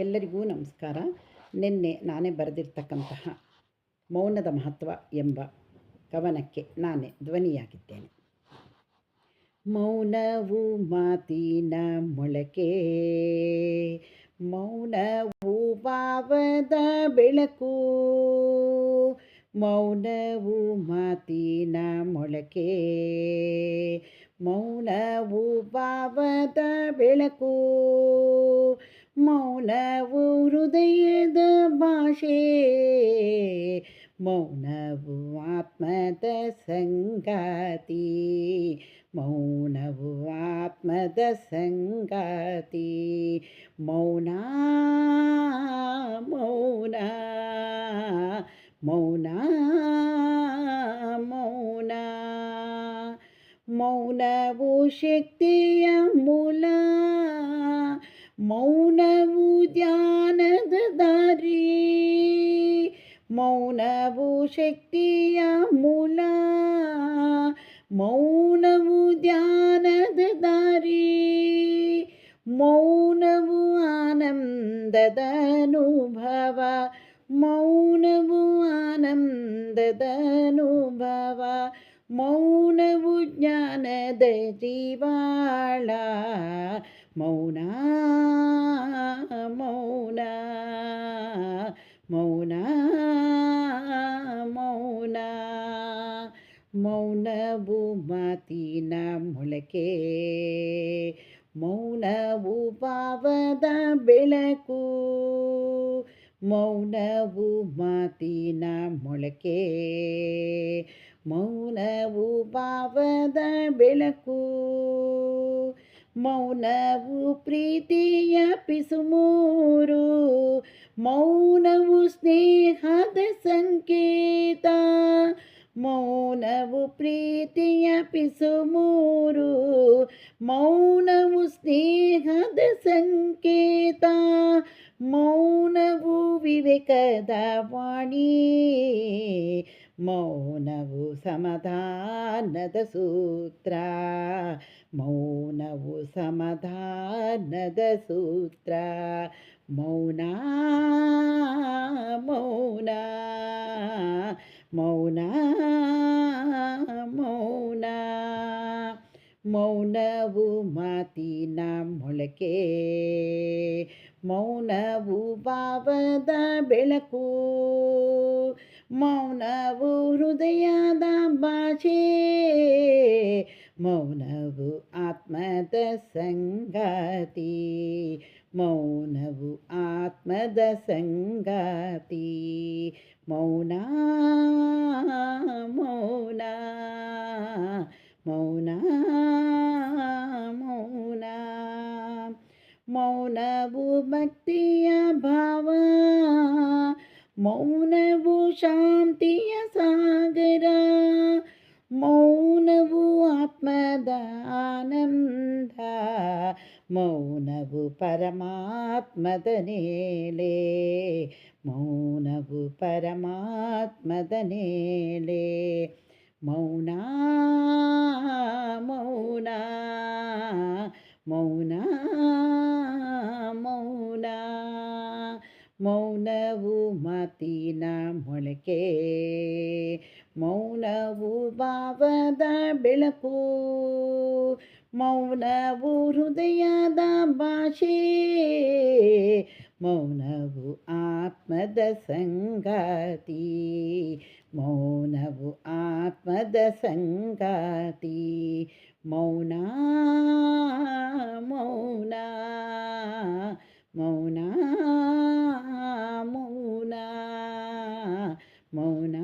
ಎಲ್ಲರಿಗೂ ನಮಸ್ಕಾರ. ನಿನ್ನೆ ನಾನೇ ಬರೆದಿರ್ತಕ್ಕಂತಹ ಮೌನದ ಮಹತ್ವ ಎಂಬ ಕವನಕ್ಕೆ ನಾನೇ ಧ್ವನಿಯಾಗಿದ್ದೇನೆ. ಮೌನವು ಮಾತಿನ ಮೊಳಕೆ, ಮೌನವು ಭಾವದ ಬೆಳಕು, ಮೌನವು ಮಾತಿನ ಮೊಳಕೆ, ಮೌನವು ಭಾವದ ಬೆಳಕು, ಮೌನವು ಹೃದಯದ ಭಾಷೆ, ಮೌನವು ಆತ್ಮದ ಸಂಗಾತಿ, ಮೌನವು ಆತ್ಮದ ಸಂಗಾತಿ. ಮೌನ ಮೌನ ಮೌನ ಮೌನ ಮೌನವು ಶಕ್ತಿಯ ಮೂಲ, ಮೌನವು ಧ್ಯಾನದ ದಾರಿ, ಮೌನವು ಶಕ್ತಿಯ ಮೂಲ, ಮೌನವು ಧ್ಯಾನದ ದಾರಿ, ಮೌನವು ಆನಂದದ ಅನುಭವ, ಮೌನವು ಆನಂದದ ಅನುಭವ, ಮೌನವು ಜ್ಞಾನದ ಜೀವಾಳ. ಮೌನ ಮೌನ ಮೌನ ಮೌನ ಮೌನವು ಮಾತಿನ ಮೊಳಕೆ, ಮೌನವು ಭಾವದ ಬೆಳಕು, ಮೌನವು ಮಾತಿನ ಮೊಳಕೆ, ಮೌನವು ಭಾವದ ಬೆಳಕು, ಮೌನವು ಪ್ರೀತಿಯ ಪಿಸುಮೂರು, ಮೌನವು ಸ್ನೇಹದ ಸಂಕೇತ, ಮೌನವು ಪ್ರೀತಿಯ ಪಿಸುಮೂರು, ಮೌನವು ಸ್ನೇಹದ ಸಂಕೇತ, ಮೌನವು ವಿವೇಕದ ವಾಣಿ, ಮೌನವು ಸಮಾಧಾನದ ಸೂತ್ರ, ಮೌನವು ಸಮಾಧಾನದ ಸೂತ್ರ. ಮೌನ ಮೌನ ಮೌನ ಮೌನ ಮೌನವು ಮಾತಿನ ಮೊಳಕೆ, ಮೌನವು ಭಾವದ ಬೆಳಕು, ಮೌನವು ಹೃದಯದ ಭಾಷೆ, ಮೌನವು ಆತ್ಮದ ಸಂಗಾತಿ, ಮೌನವು ಆತ್ಮದ ಸಂಗಾತಿ. ಮೌನ ಮೌನ ಮೌನ ಮೌನ ಮೌನವು ಭಕ್ತಿಯ ಭಾವ, ಮೌನವು ಶಾಂತಿಯ ಸಾಗರ, ಮೌನವು ಆತ್ಮದ ಆನಂದ, ಮೌನವು ಪರಮಾತ್ಮದ ನೇಲೆ, ಮೌನವು ಪರಮಾತ್ಮದ ನೇಲೆ. ಮೌನ ಮೌನ ಮೌನ ಮೌನ ಮೌನವು ಮಾತಿನ ಮೊಳಕೆ, ಮೌನವು ಭಾವದ ಬೆಳಕು, ಮೌನವು ಹೃದಯದ ಭಾಷೆ, ಮೌನವು ಆತ್ಮದ ಸಂಗಾತಿ, ಮೌನವು ಆತ್ಮದ ಸಂಗಾತಿ. ಮೌನ ಮೌನ ಮೌನ ಮೌನ ಮೌನ